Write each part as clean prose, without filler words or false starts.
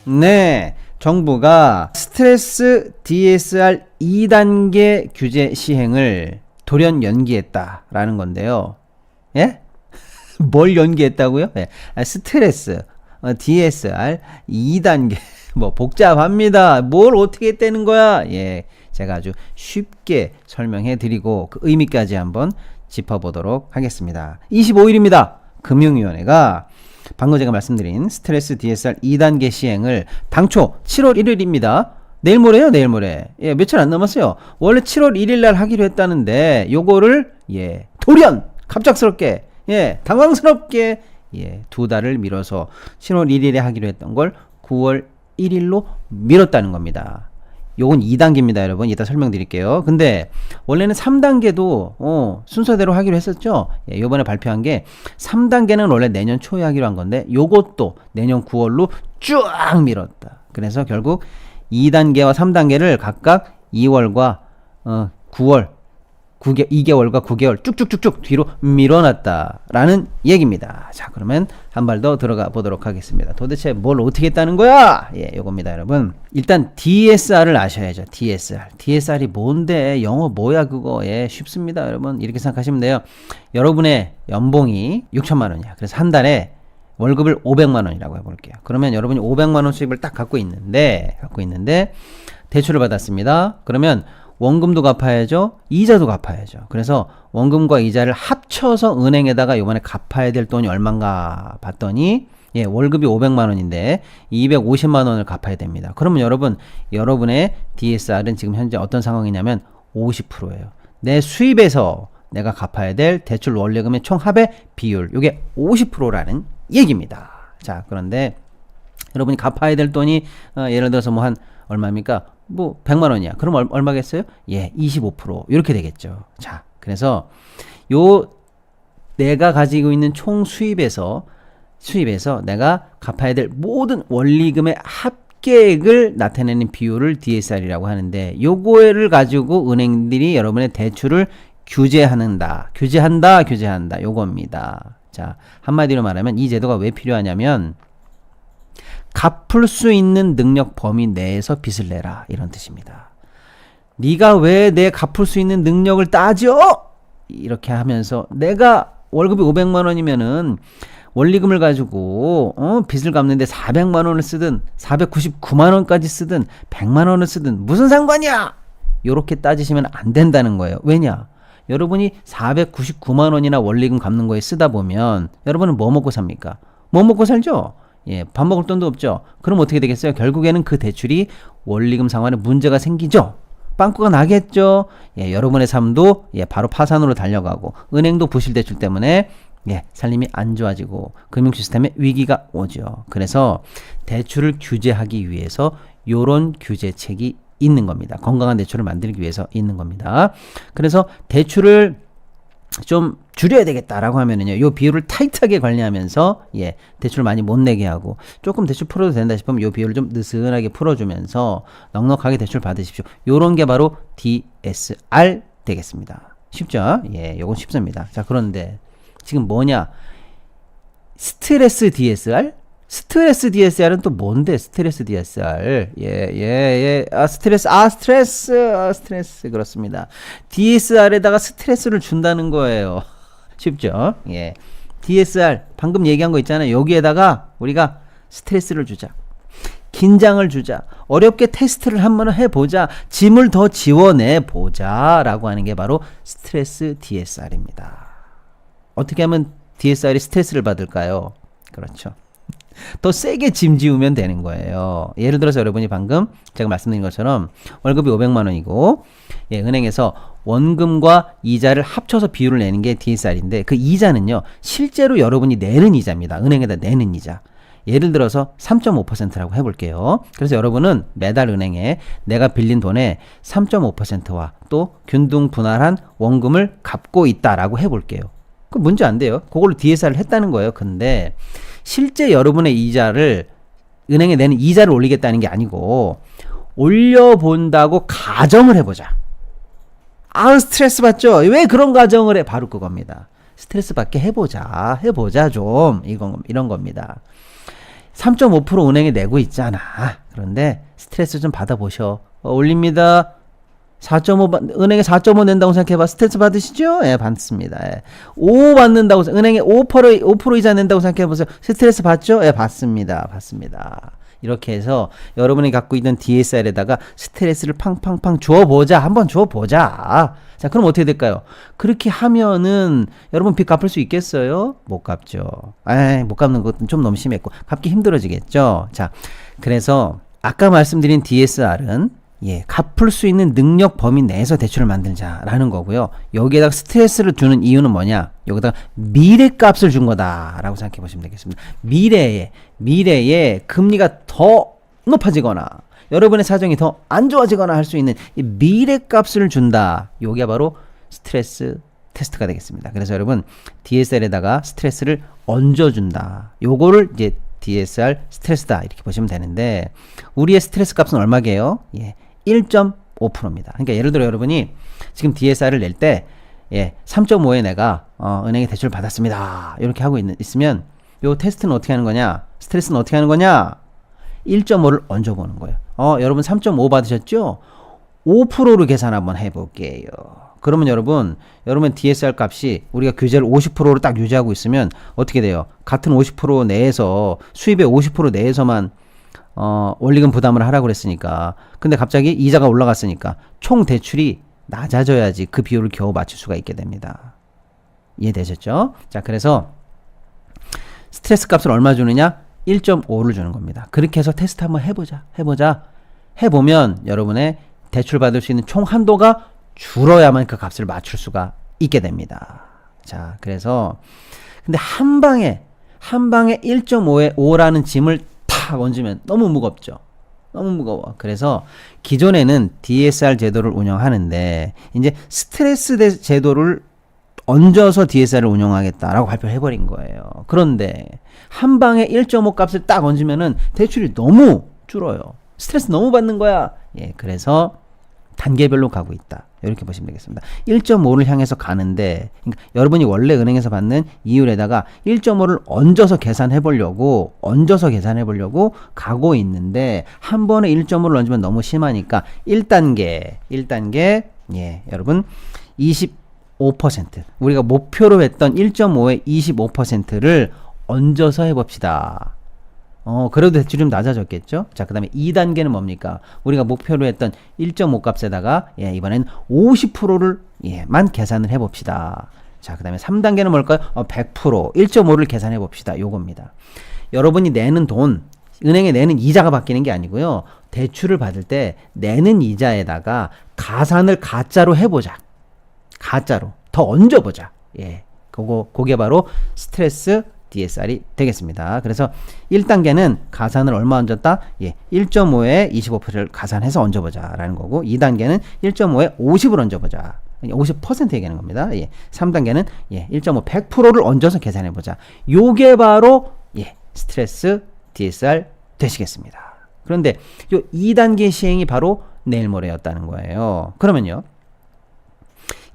네, 정부가 스트레스 DSR 2단계 규제 시행을 돌연 연기했다라는 건데요. 예? 뭘 연기했다고요? 예. 스트레스 DSR 2단계 뭐 복잡합니다. 뭘 어떻게 했다는 거야? 예, 제가 아주 쉽게 설명해 드리고 그 의미까지 한번 짚어보도록 하겠습니다. 25일입니다. 금융위원회가 방금 제가 말씀드린 스트레스 DSR 2단계 시행을 당초 7월 1일입니다. 내일 모레요, 내일 모레. 예, 며칠 안 남았어요. 원래 7월 1일 날 하기로 했다는데 요거를 돌연 갑작스럽게 당황스럽게 2달을 미뤄서 7월 1일에 하기로 했던 걸 9월 1일로 미뤘다는 겁니다. 요건 2단계입니다, 여러분. 이따 설명드릴게요. 근데 원래는 3단계도 순서대로 하기로 했었죠. 요번에 발표한 게 3단계는 원래 내년 초에 하기로 한 건데 요것도 내년 9월로 쫙 미뤘다. 그래서 결국 2단계와 3단계를 각각 2월과 9월 2개월과 9개월 쭉쭉쭉쭉 뒤로 밀어놨다라는 얘기입니다. 자, 그러면 한 발 더 들어가 보도록 하겠습니다. 도대체 뭘 어떻게 했다는 거야? 요겁니다, 여러분. 일단 DSR을 아셔야죠. DSR이 뭔데? 영어 뭐야 그거? 쉽습니다, 여러분. 이렇게 생각하시면 돼요. 여러분의 연봉이 6천만 원이야. 그래서 한 달에 월급을 500만 원이라고 해볼게요. 그러면 여러분이 500만 원 수입을 딱 갖고 있는데 대출을 받았습니다. 그러면 원금도 갚아야죠. 이자도 갚아야죠. 그래서 원금과 이자를 합쳐서 은행에다가 이번에 갚아야 될 돈이 얼마인가 봤더니 월급이 500만 원인데 250만 원을 갚아야 됩니다. 그러면 여러분의 DSR은 지금 현재 어떤 상황이냐면 50%예요. 내 수입에서 내가 갚아야 될 대출 원리금의 총 합의 비율, 이게 50%라는 얘기입니다. 자, 그런데 여러분이 갚아야 될 돈이 예를 들어서 뭐 한 얼마입니까? 뭐 100만 원이야. 그럼 얼마겠어요? 25% 이렇게 되겠죠. 자, 그래서 내가 가지고 있는 총 수입에서 내가 갚아야 될 모든 원리금의 합계액을 나타내는 비율을 DSR이라고 하는데 요거를 가지고 은행들이 여러분의 대출을 규제한다 요겁니다. 자, 한마디로 말하면 이 제도가 왜 필요하냐면 갚을 수 있는 능력 범위 내에서 빚을 내라, 이런 뜻입니다. 네가 왜 내 갚을 수 있는 능력을 따져? 이렇게 하면서 내가 월급이 500만 원이면은 원리금을 가지고 빚을 갚는데 400만 원을 쓰든 499만 원까지 쓰든 100만 원을 쓰든 무슨 상관이야? 요렇게 따지시면 안 된다는 거예요. 왜냐? 여러분이 499만 원이나 원리금 갚는 거에 쓰다 보면 여러분은 뭐 먹고 삽니까? 뭐 먹고 살죠? 밥 먹을 돈도 없죠. 그럼 어떻게 되겠어요? 결국에는 그 대출이 원리금 상환에 문제가 생기죠. 빵꾸가 나겠죠. 여러분의 삶도 바로 파산으로 달려가고 은행도 부실 대출 때문에 살림이 안 좋아지고 금융 시스템에 위기가 오죠. 그래서 대출을 규제하기 위해서 요런 규제책이 있는 겁니다. 건강한 대출을 만들기 위해서 있는 겁니다. 그래서 대출을 좀 줄여야 되겠다라고 하면은요, 요 비율을 타이트하게 관리하면서 대출 많이 못 내게 하고 조금 대출 풀어도 된다 싶으면 요 비율을 좀 느슨하게 풀어주면서 넉넉하게 대출 받으십시오. 요런 게 바로 DSR 되겠습니다. 쉽죠? 요건 쉽습니다. 자, 그런데 지금 뭐냐? 스트레스 DSR? 스트레스 DSR은 또 뭔데? 스트레스 DSR. 스트레스. 그렇습니다. DSR에다가 스트레스를 준다는 거예요. 쉽죠? DSR. 방금 얘기한 거 있잖아요. 여기에다가 우리가 스트레스를 주자. 긴장을 주자. 어렵게 테스트를 한번 해보자. 짐을 더 지워내보자. 라고 하는 게 바로 스트레스 DSR입니다. 어떻게 하면 DSR이 스트레스를 받을까요? 그렇죠. 더 세게 짐 지우면 되는 거예요. 예를 들어서 여러분이 방금 제가 말씀드린 것처럼 월급이 500만 원이고 은행에서 원금과 이자를 합쳐서 비율을 내는 게 DSR인데 그 이자는요, 실제로 여러분이 내는 이자입니다. 은행에다 내는 이자. 예를 들어서 3.5%라고 해볼게요. 그래서 여러분은 매달 은행에 내가 빌린 돈의 3.5%와 또 균등분할한 원금을 갚고 있다라고 해볼게요. 그 문제 안 돼요. 그걸로 DSR을 했다는 거예요. 근데 실제 여러분의 이자를 은행에 내는 이자를 올리겠다는 게 아니고 올려본다고 가정을 해보자. 스트레스 받죠? 왜 그런 가정을 해? 바로 그겁니다. 스트레스 받게 해보자 좀 이런 겁니다. 3.5% 은행에 내고 있잖아. 그런데 스트레스 좀 받아보셔. 올립니다. 4.5 은행에 4.5 낸다고 생각해봐. 스트레스 받으시죠? 예, 받습니다. 예. 5 받는다고 은행에 5% 이자 낸다고 생각해보세요. 스트레스 받죠? 예, 받습니다. 받습니다. 이렇게 해서 여러분이 갖고 있는 DSR에다가 스트레스를 팡팡팡 주어보자. 한번 주어보자. 자, 그럼 어떻게 될까요? 그렇게 하면은 여러분 빚 갚을 수 있겠어요? 못 갚죠. 에이, 못 갚는 것은 좀 너무 심했고 갚기 힘들어지겠죠. 자, 그래서 아까 말씀드린 DSR은 예, 갚을 수 있는 능력 범위 내에서 대출을 만들자라는 거고요. 여기에다가 스트레스를 주는 이유는 뭐냐? 여기다가 미래값을 준 거다라고 생각해 보시면 되겠습니다. 미래에 금리가 더 높아지거나 여러분의 사정이 더 안 좋아지거나 할 수 있는 이 미래값을 준다. 요게 바로 스트레스 테스트가 되겠습니다. 그래서 여러분 DSR에다가 스트레스를 얹어준다. 요거를 이제 DSR 스트레스다 이렇게 보시면 되는데 우리의 스트레스 값은 얼마게요? 예, 1.5%입니다. 그러니까 예를 들어 여러분이 지금 DSR을 낼 때 예, 3.5에 내가 은행에 대출을 받았습니다. 이렇게 하고 있으면 요 테스트는 어떻게 하는 거냐? 스트레스는 어떻게 하는 거냐? 1.5를 얹어보는 거예요. 여러분 3.5 받으셨죠? 5%로 계산 한번 해볼게요. 그러면 여러분 DSR 값이 우리가 규제를 50%로 딱 유지하고 있으면 어떻게 돼요? 같은 50% 내에서 수입의 50% 내에서만 원리금 부담을 하라고 그랬으니까 근데 갑자기 이자가 올라갔으니까 총 대출이 낮아져야지 그 비율을 겨우 맞출 수가 있게 됩니다. 이해되셨죠? 자, 그래서 스트레스 값을 얼마 주느냐? 1.5를 주는 겁니다. 그렇게 해서 테스트 한번 해보자. 해보면 여러분의 대출 받을 수 있는 총 한도가 줄어야만 그 값을 맞출 수가 있게 됩니다. 자, 그래서 근데 한 방에 1.5에 5라는 짐을 탁 얹으면 너무 무겁죠. 너무 무거워. 그래서 기존에는 DSR 제도를 운영하는데 이제 스트레스 제도를 얹어서 DSR을 운영하겠다라고 발표를 해버린 거예요. 그런데 한 방에 1.5 값을 딱 얹으면은 대출이 너무 줄어요. 스트레스 너무 받는 거야. 예, 그래서 단계별로 가고 있다. 이렇게 보시면 되겠습니다. 1.5를 향해서 가는데 그러니까 여러분이 원래 은행에서 받는 이율에다가 1.5를 얹어서 계산해 보려고 가고 있는데 한 번에 1.5를 얹으면 너무 심하니까 1단계 예, 여러분 25% 우리가 목표로 했던 1.5의 25%를 얹어서 해봅시다. 그래도 대출이 좀 낮아졌겠죠? 자, 그 다음에 2단계는 뭡니까? 우리가 목표로 했던 1.5 값에다가, 예, 이번엔 50%를, 예, 만 계산을 해봅시다. 자, 그 다음에 3단계는 뭘까요? 100%, 1.5를 계산해 봅시다. 요겁니다. 여러분이 내는 돈, 은행에 내는 이자가 바뀌는 게 아니고요. 대출을 받을 때 내는 이자에다가 가산을 가짜로 해보자. 가짜로. 더 얹어보자. 예. 그게 바로 스트레스 DSR이 되겠습니다. 그래서 1단계는 가산을 얼마 얹었다? 예, 1.5에 25%를 가산해서 얹어보자 라는 거고 2단계는 1.5에 50을 얹어보자. 50% 얘기하는 겁니다. 예, 3단계는 예, 1.5 100%를 얹어서 계산해보자. 요게 바로 예, 스트레스 DSR 되시겠습니다. 그런데 요 2단계 시행이 바로 내일 모레였다는 거예요. 그러면요.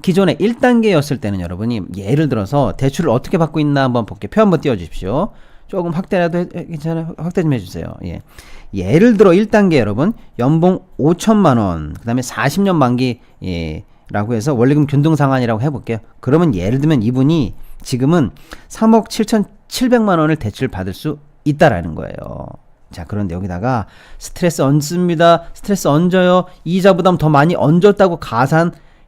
기존에 1단계였을 때는 여러분이 예를 들어서 대출을 어떻게 받고 있나 한번 볼게요. 표 한번 띄워주십시오. 조금 확대라도 괜찮아요? 확대 좀 해주세요. 예. 예를 들어 1단계 여러분 연봉 5천만 원 그 다음에 40년 만기 예, 라고 해서 원리금 균등상환이라고 해볼게요. 그러면 예를 들면 이분이 지금은 3억 7,700만 원을 대출 받을 수 있다라는 거예요. 자, 그런데 여기다가 스트레스 얹습니다. 스트레스 얹어요. 이자 부담 더 많이 얹었다고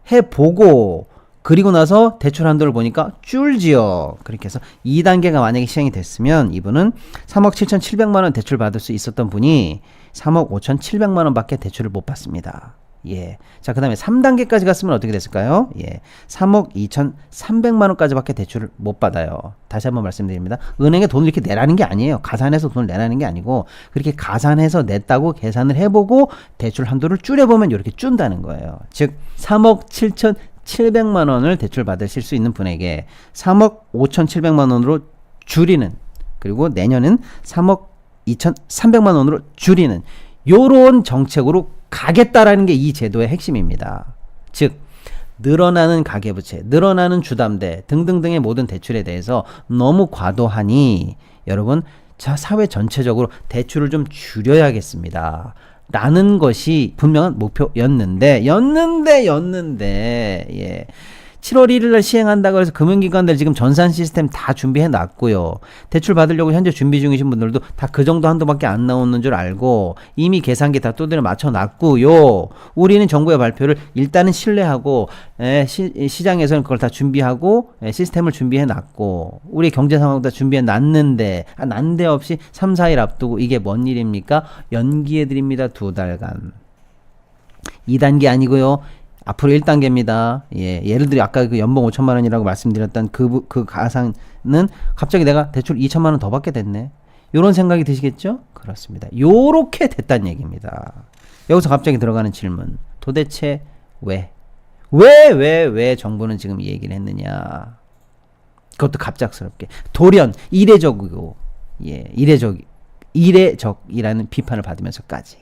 가산해보고 그리고 나서 대출 한도를 보니까 줄지요. 그렇게 해서 2단계가 만약에 시행이 됐으면 이분은 3억 7,700만 원 대출 받을 수 있었던 분이 3억 5,700만 원밖에 대출을 못 받습니다. 예. 자, 그 다음에 3단계까지 갔으면 어떻게 됐을까요? 예. 3억 2,300만 원까지밖에 대출을 못 받아요. 다시 한번 말씀드립니다. 은행에 돈을 이렇게 내라는 게 아니에요. 가산해서 돈을 내라는 게 아니고 그렇게 가산해서 냈다고 계산을 해보고 대출 한도를 줄여보면 이렇게 준다는 거예요. 즉 3억 7,700만 원을 대출 받으실 수 있는 분에게 3억 5,700만 원으로 줄이는 그리고 내년은 3억 2,300만 원으로 줄이는 요런 정책으로 가겠다라는 게 이 제도의 핵심입니다. 즉 늘어나는 가계부채, 늘어나는 주담대 등등등의 모든 대출에 대해서 너무 과도하니 여러분 자, 사회 전체적으로 대출을 좀 줄여야겠습니다. 라는 것이 분명한 목표였는데, 예. 7월 1일 날 시행한다고 해서 금융기관들 지금 전산 시스템 다 준비해 놨고요. 대출 받으려고 현재 준비 중이신 분들도 다 그 정도 한도밖에 안 나오는 줄 알고 이미 계산기 다 두드려 맞춰 놨고요. 우리는 정부의 발표를 일단은 신뢰하고 시장에서는 그걸 다 준비하고 시스템을 준비해 놨고 우리 경제 상황도 다 준비해 놨는데 난데없이 3, 4일 앞두고 이게 뭔 일입니까? 연기해 드립니다. 2달간. 2단계 아니고요. 앞으로 1단계입니다. 예, 예를 들어 아까 그 연봉 5천만 원이라고 말씀드렸던 그 가상은 갑자기 내가 대출 2천만 원 더 받게 됐네. 요런 생각이 드시겠죠? 그렇습니다. 요렇게 됐다는 얘기입니다. 여기서 갑자기 들어가는 질문. 도대체 왜 정부는 지금 이 얘기를 했느냐? 그것도 갑작스럽게. 돌연 이례적이고, 이례적이라는 비판을 받으면서까지.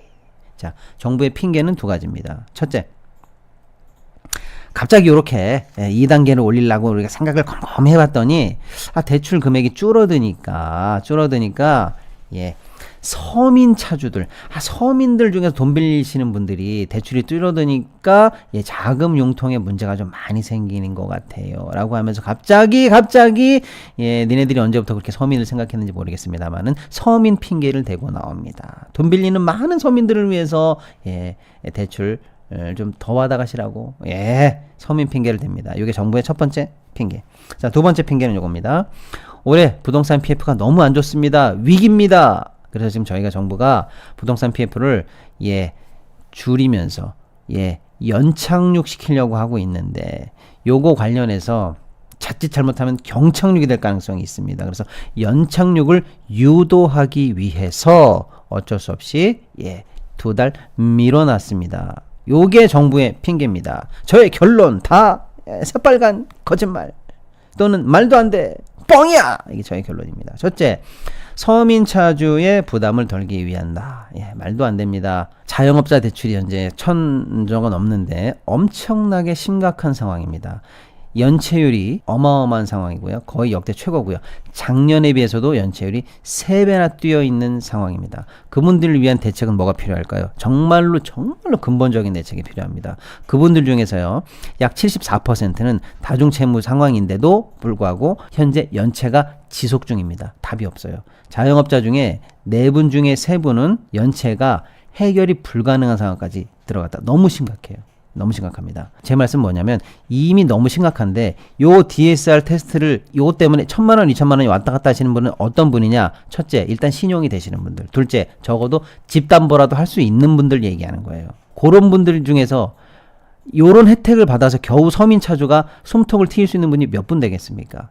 자, 정부의 핑계는 2가지입니다. 첫째, 갑자기 이렇게 2단계를 올리려고 우리가 생각을 곰곰이 해봤더니 대출 금액이 줄어드니까 서민 차주들, 서민들 중에서 돈 빌리시는 분들이 대출이 줄어드니까 자금 융통에 문제가 좀 많이 생기는 것 같아요. 라고 하면서 갑자기 니네들이 언제부터 그렇게 서민을 생각했는지 모르겠습니다만은 서민 핑계를 대고 나옵니다. 돈 빌리는 많은 서민들을 위해서 대출 좀 더 받아가시라고 서민 핑계를 댑니다. 이게 정부의 첫 번째 핑계. 자, 2번째 핑계는 이겁니다. 올해 부동산 PF가 너무 안 좋습니다. 위기입니다. 그래서 지금 저희가 정부가 부동산 PF를 줄이면서 연착륙 시키려고 하고 있는데 요거 관련해서 자칫 잘못하면 경착륙이 될 가능성이 있습니다. 그래서 연착륙을 유도하기 위해서 어쩔 수 없이 2달 밀어놨습니다. 요게 정부의 핑계입니다. 저의 결론 다 새빨간 거짓말 또는 말도 안 돼 뻥이야. 이게 저의 결론입니다. 첫째, 서민 차주의 부담을 덜기 위한다. 말도 안 됩니다. 자영업자 대출이 현재 1,000조가 넘는데 엄청나게 심각한 상황입니다. 연체율이 어마어마한 상황이고요. 거의 역대 최고고요. 작년에 비해서도 연체율이 3배나 뛰어 있는 상황입니다. 그분들을 위한 대책은 뭐가 필요할까요? 정말로 근본적인 대책이 필요합니다. 그분들 중에서요. 약 74%는 다중채무 상황인데도 불구하고 현재 연체가 지속 중입니다. 답이 없어요. 자영업자 중에 4분 중에 3분은 연체가 해결이 불가능한 상황까지 들어갔다. 너무 심각해요. 너무 심각합니다. 제 말씀 뭐냐면 이미 너무 심각한데 요 DSR 테스트를 요것 때문에 1,000만 원, 2,000만 원이 왔다 갔다 하시는 분은 어떤 분이냐? 첫째, 일단 신용이 되시는 분들. 둘째, 적어도 집담보라도 할 수 있는 분들 얘기하는 거예요. 그런 분들 중에서 요런 혜택을 받아서 겨우 서민 차주가 숨통을 트일 수 있는 분이 몇 분 되겠습니까?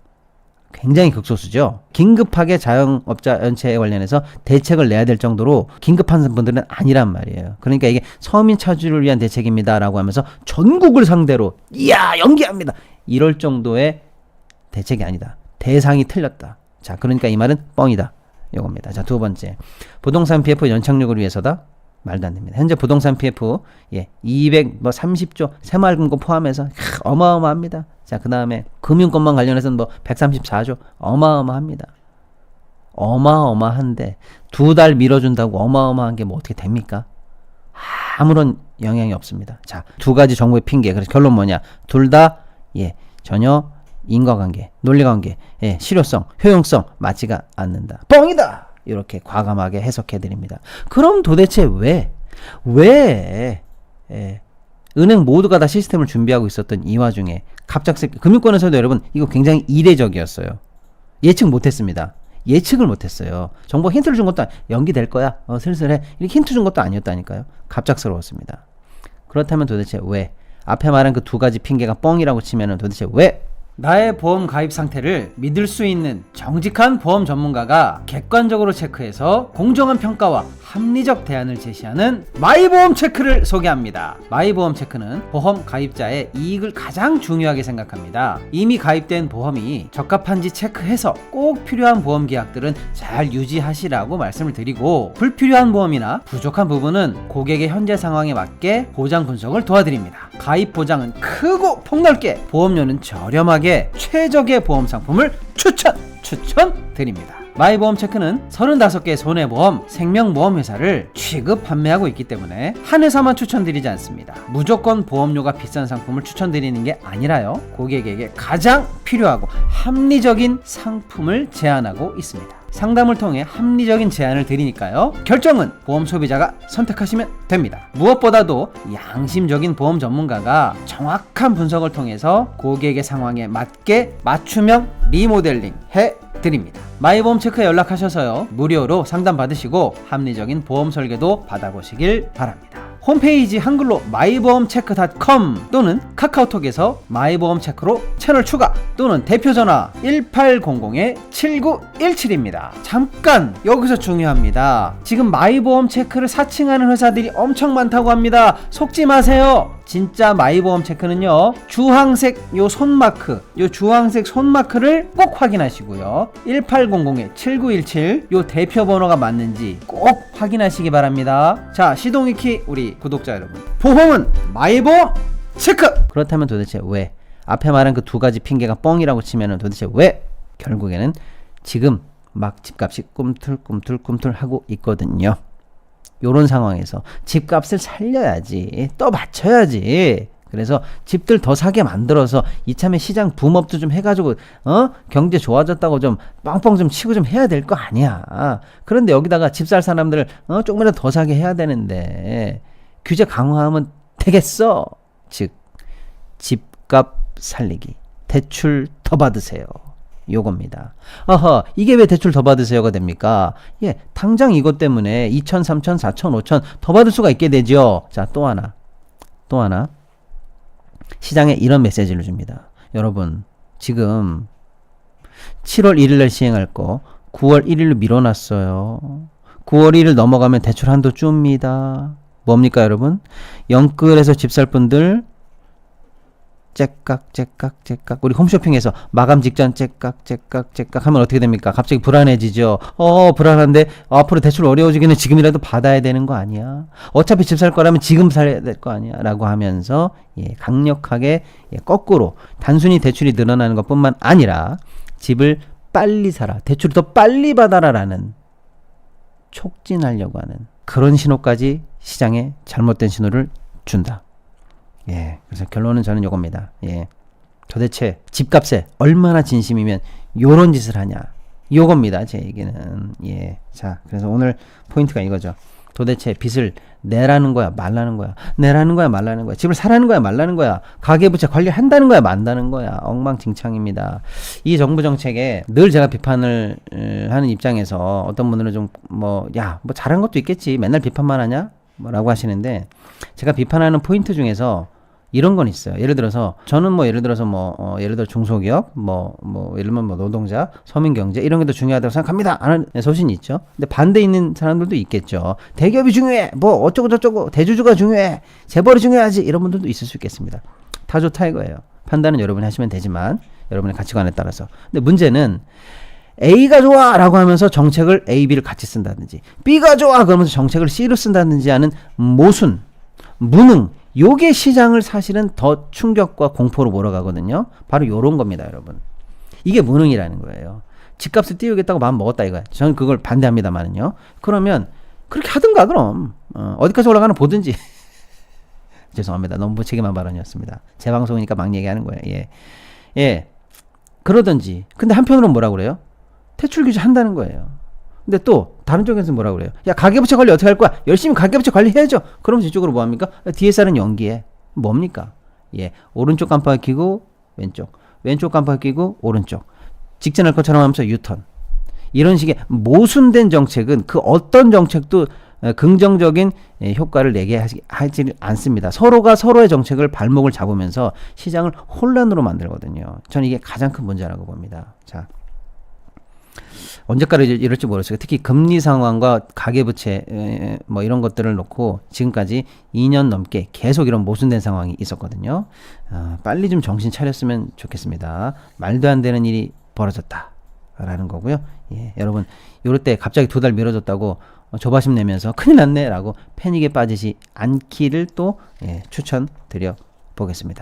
굉장히 극소수죠. 긴급하게 자영업자 연체에 관련해서 대책을 내야 될 정도로 긴급한 분들은 아니란 말이에요. 그러니까 이게 서민 차주를 위한 대책입니다라고 하면서 전국을 상대로 연기합니다. 이럴 정도의 대책이 아니다. 대상이 틀렸다. 자, 그러니까 이 말은 뻥이다. 이겁니다. 자, 2번째. 부동산 PF 연착륙을 위해서다. 말도 안 됩니다. 현재 부동산 PF 230조 새마을금고 포함해서 어마어마합니다. 자, 그 다음에 금융권만 관련해서는 134조 어마어마합니다. 어마어마한데 2달 밀어준다고 어마어마한 게 어떻게 됩니까? 아무런 영향이 없습니다. 자, 2가지 정부의 핑계. 그래서 결론 뭐냐? 둘 다 전혀 인과관계, 논리관계, 실효성, 효용성 맞지가 않는다. 뻥이다. 이렇게 과감하게 해석해 드립니다. 그럼 도대체 왜 은행 모두가 다 시스템을 준비하고 있었던 이 와중에 갑작스럽게 금융권에서도 여러분 이거 굉장히 이례적이었어요. 예측 못했습니다. 예측을 못했어요. 정부가 힌트를 준 것도 연기될 거야. 슬슬해. 이렇게 힌트 준 것도 아니었다니까요. 갑작스러웠습니다. 그렇다면 도대체 왜? 앞에 말한 그 2가지 핑계가 뻥이라고 치면은 도대체 왜? 나의 보험 가입 상태를 믿을 수 있는 정직한 보험 전문가가 객관적으로 체크해서 공정한 평가와 합리적 대안을 제시하는 마이보험 체크를 소개합니다. 마이보험 체크는 보험 가입자의 이익을 가장 중요하게 생각합니다. 이미 가입된 보험이 적합한지 체크해서 꼭 필요한 보험 계약들은 잘 유지하시라고 말씀을 드리고 불필요한 보험이나 부족한 부분은 고객의 현재 상황에 맞게 보장 분석을 도와드립니다. 가입 보장은 크고 폭넓게, 보험료는 저렴하게 최적의 보험 상품을 추천드립니다. 마이보험체크는 35개 손해보험, 생명보험 회사를 취급 판매하고 있기 때문에 한 회사만 추천드리지 않습니다. 무조건 보험료가 비싼 상품을 추천드리는 게 아니라요, 고객에게 가장 필요하고 합리적인 상품을 제안하고 있습니다. 상담을 통해 합리적인 제안을 드리니까요, 결정은 보험 소비자가 선택하시면 됩니다. 무엇보다도 양심적인 보험 전문가가 정확한 분석을 통해서 고객의 상황에 맞게 맞춤형 리모델링 해 드립니다. 마이보험체크에 연락하셔서요, 무료로 상담 받으시고 합리적인 보험 설계도 받아보시길 바랍니다. 홈페이지 한글로 마이보험체크.com 또는 카카오톡에서 마이보험체크로 채널 추가 또는 대표전화 1800-7917입니다. 잠깐 여기서 중요합니다. 지금 마이보험체크를 사칭하는 회사들이 엄청 많다고 합니다. 속지 마세요. 진짜 마이보험체크는요, 주황색 요 손마크, 요 주황색 손마크를 꼭 확인하시고요, 1800-7917 요 대표번호가 맞는지 꼭 확인하시기 바랍니다. 자, 시동이키 우리 구독자 여러분, 보험은 마이보험체크! 그렇다면 도대체 왜? 앞에 말한 그 두 가지 핑계가 뻥이라고 치면은 도대체 왜? 결국에는 지금 막 집값이 꿈틀꿈틀 하고 있거든요. 요런 상황에서 집값을 살려야지, 또 맞춰야지. 그래서 집들 더 사게 만들어서 이참에 시장 붐업도 좀 해가지고 경제 좋아졌다고 좀 빵빵 좀 치고 좀 해야 될 거 아니야. 그런데 여기다가 집 살 사람들을 조금이라도 더 사게 해야 되는데 규제 강화하면 되겠어. 즉 집값 살리기, 대출 더 받으세요, 요겁니다. 이게 왜 대출 더 받으세요가 됩니까? 예, 당장 이것 때문에 2천, 3천, 4천, 5천 더 받을 수가 있게 되죠. 자, 또 하나 시장에 이런 메시지를 줍니다. 여러분, 지금 7월 1일날 시행할 거 9월 1일로 밀어놨어요. 9월 1일 넘어가면 대출 한도 줍니다. 뭡니까 여러분? 영끌에서 집 살 분들 째깍 우리 홈쇼핑에서 마감 직전 째깍 하면 어떻게 됩니까? 갑자기 불안해지죠. 불안한데 앞으로 대출 어려워지기는 지금이라도 받아야 되는 거 아니야? 어차피 집 살 거라면 지금 사야 될 거 아니야? 라고 하면서 강력하게 거꾸로 단순히 대출이 늘어나는 것뿐만 아니라 집을 빨리 사라, 대출을 더 빨리 받아라 라는 촉진하려고 하는 그런 신호까지 시장에 잘못된 신호를 준다. 예, 그래서 결론은 저는 요겁니다. 예, 도대체 집값에 얼마나 진심이면 요런 짓을 하냐, 요겁니다, 제 얘기는. 예, 자, 그래서 오늘 포인트가 이거죠. 도대체 빚을 내라는 거야, 말라는 거야, 내라는 거야, 말라는 거야, 집을 사라는 거야, 말라는 거야, 가계부채 관리한다는 거야, 만다는 거야. 엉망진창입니다. 이 정부 정책에 늘 제가 비판을 하는 입장에서 어떤 분들은 좀 뭐 잘한 것도 있겠지, 맨날 비판만 하냐? 라고 하시는데, 제가 비판하는 포인트 중에서 이런 건 있어요. 예를 들어서 저는 예를 들어 중소기업 예를 들면 노동자, 서민경제 이런 게 더 중요하다고 생각합니다 하는 소신이 있죠. 근데 반대 있는 사람들도 있겠죠. 대기업이 중요해, 어쩌고 저쩌고, 대주주가 중요해, 재벌이 중요하지, 이런 분들도 있을 수 있겠습니다. 다 좋다 이거예요. 판단은 여러분이 하시면 되지만 여러분의 가치관에 따라서. 근데 문제는 A가 좋아 라고 하면서 정책을 A, B를 같이 쓴다든지, B가 좋아 그러면서 정책을 C로 쓴다든지 하는 모순, 무능, 요게 시장을 사실은 더 충격과 공포로 몰아가거든요. 바로 요런 겁니다, 여러분. 이게 무능이라는 거예요. 집값을 띄우겠다고 마음 먹었다 이거야. 저는 그걸 반대합니다만은요. 그러면 그렇게 하든가 그럼. 어디까지 올라가나 보든지. 죄송합니다. 너무 무책임한 발언이었습니다. 제 방송이니까 막 얘기하는 거예요. 예. 그러든지. 근데 한편으로는 뭐라고 그래요? 대출 규제 한다는 거예요. 근데 또 다른 쪽에서 뭐라고 그래요? 야, 가계부채 관리 어떻게 할 거야? 열심히 가계부채 관리해야죠. 그러면서 이쪽으로 뭐합니까? DSR은 연기해. 뭡니까? 예, 오른쪽 깜빡이 켜고 왼쪽 깜빡이 켜고 오른쪽, 직진할 것처럼 하면서 유턴. 이런 식의 모순된 정책은 그 어떤 정책도 긍정적인 효과를 내게 하지 않습니다. 서로가 서로의 정책을 발목을 잡으면서 시장을 혼란으로 만들거든요. 저는 이게 가장 큰 문제라고 봅니다. 자, 언제까지 이럴지 모르겠어요. 특히 금리 상황과 가계부채 이런 것들을 놓고 지금까지 2년 넘게 계속 이런 모순된 상황이 있었거든요. 빨리 좀 정신 차렸으면 좋겠습니다. 말도 안 되는 일이 벌어졌다라는 거고요. 예, 여러분 이럴 때 갑자기 2달 미뤄졌다고 조바심 내면서 큰일 났네 라고 패닉에 빠지지 않기를 또 추천드려 보겠습니다.